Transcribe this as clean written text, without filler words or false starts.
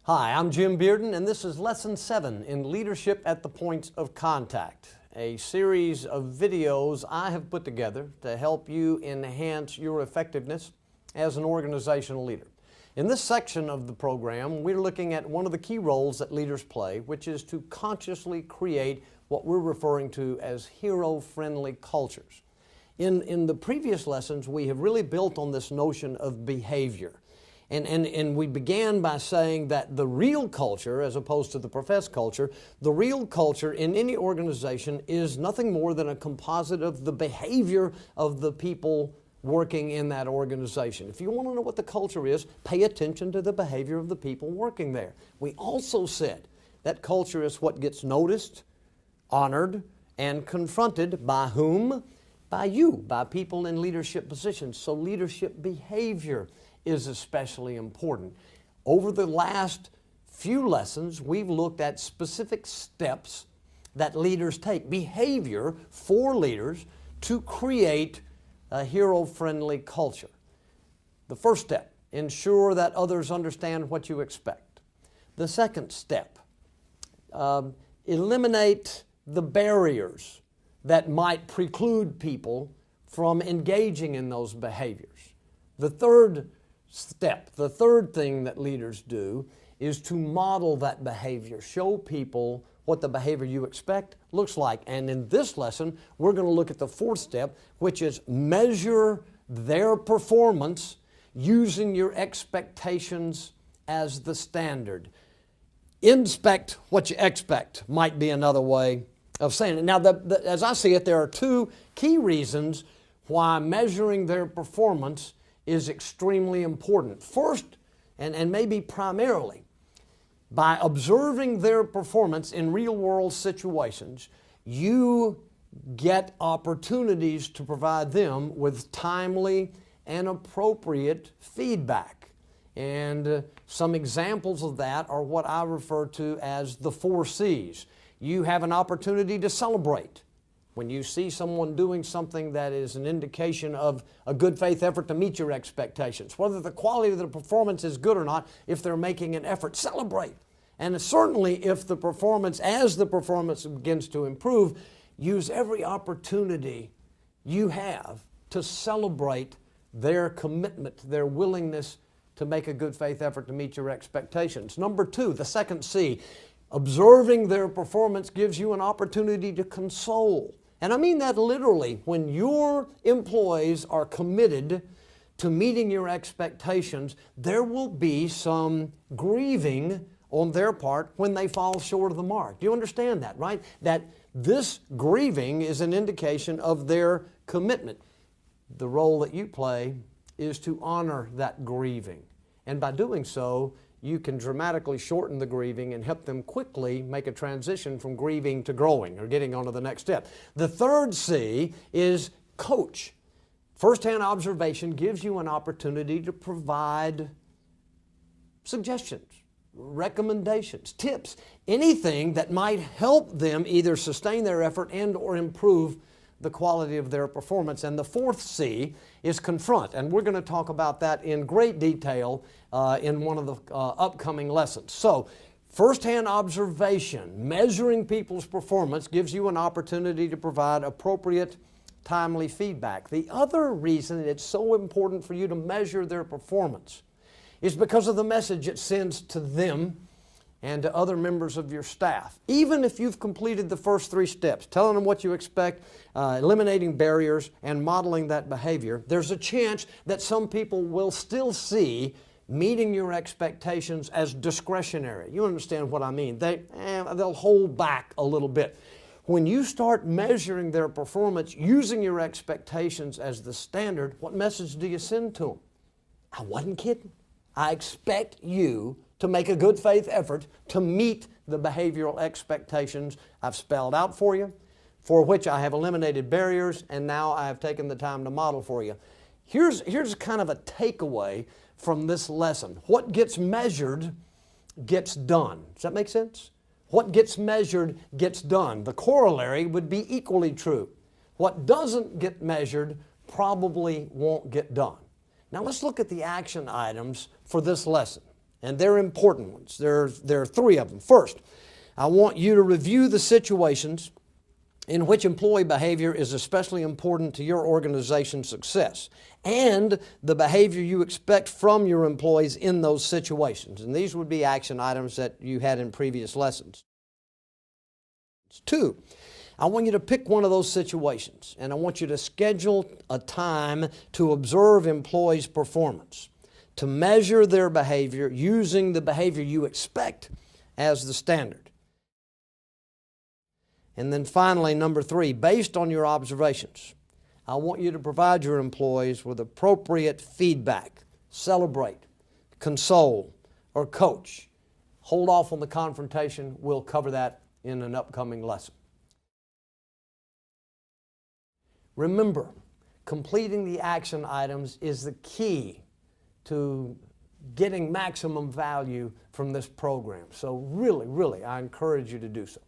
Hi, I'm Jim Bearden, and this is Lesson 7 in Leadership at the Points of Contact, a series of videos I have put together to help you enhance your effectiveness as an organizational leader. In this section of the program, we're looking at one of the key roles that leaders play, which is to consciously create what we're referring to as hero-friendly cultures. In the previous lessons, we have really built on this notion of behavior. And we began by saying that the real culture, as opposed to the professed culture, the real culture in any organization is nothing more than a composite of the behavior of the people working in that organization. If you want to know what the culture is, pay attention to the behavior of the people working there. We also said that culture is what gets noticed, honored, and confronted by whom? By you, by people in leadership positions. So leadership behavior is especially important. Over the last few lessons, we've looked at specific steps that leaders take, behavior for leaders to create a hero-friendly culture. The first step, ensure that others understand what you expect. The second step, eliminate the barriers that might preclude people from engaging in those behaviors. The third step, the third thing that leaders do is to model that behavior. Show people what the behavior you expect looks like. And in this lesson, we're going to look at the fourth step, which is measure their performance using your expectations as the standard. Inspect what you expect might be another way of saying it. Now, as I see it, there are two key reasons why measuring their performance is extremely important. First, and maybe primarily, by observing their performance in real-world situations, you get opportunities to provide them with timely and appropriate feedback. And some examples of that are what I refer to as the 4 C's. You have an opportunity to celebrate. When you see someone doing something that is an indication of a good faith effort to meet your expectations, whether the quality of the performance is good or not, if they're making an effort, celebrate. And certainly if the performance, as the performance begins to improve, use every opportunity you have to celebrate their commitment, their willingness to make a good faith effort to meet your expectations. Number 2, the second C, observing their performance gives you an opportunity to console. And I mean that literally. When your employees are committed to meeting your expectations, there will be some grieving on their part when they fall short of the mark. Do you understand that, right? That this grieving is an indication of their commitment. The role that you play is to honor that grieving. And by doing so, you can dramatically shorten the grieving and help them quickly make a transition from grieving to growing or getting on to the next step. The third C is coach. First-hand observation gives you an opportunity to provide suggestions, recommendations, tips, anything that might help them either sustain their effort and or improve the quality of their performance. And the fourth C is confront, and we're going to talk about that in great detail in one of the upcoming lessons. So, first-hand observation, measuring people's performance gives you an opportunity to provide appropriate, timely feedback. The other reason it's so important for you to measure their performance is because of the message it sends to them and to other members of your staff. Even if you've completed the first 3 steps, telling them what you expect, eliminating barriers, and modeling that behavior, there's a chance that some people will still see meeting your expectations as discretionary. You understand what I mean? They'll hold back a little bit. When you start measuring their performance using your expectations as the standard, what message do you send to them? I wasn't kidding. I expect you to make a good faith effort to meet the behavioral expectations I've spelled out for you, for which I have eliminated barriers, and now I have taken the time to model for you. Here's kind of a takeaway from this lesson. What gets measured gets done. Does that make sense? What gets measured gets done. The corollary would be equally true. What doesn't get measured probably won't get done. Now let's look at the action items for this lesson. and they're important ones. There are three of them. First, I want you to review the situations in which employee behavior is especially important to your organization's success and the behavior you expect from your employees in those situations. And these would be action items that you had in previous lessons. 2, I want you to pick one of those situations, and I want you to schedule a time to observe employees' performance, to measure their behavior using the behavior you expect as the standard. And then finally, number 3, based on your observations, I want you to provide your employees with appropriate feedback, celebrate, console, or coach. Hold off on the confrontation. We'll cover that in an upcoming lesson. Remember, completing the action items is the key to getting maximum value from this program. So really, I encourage you to do so.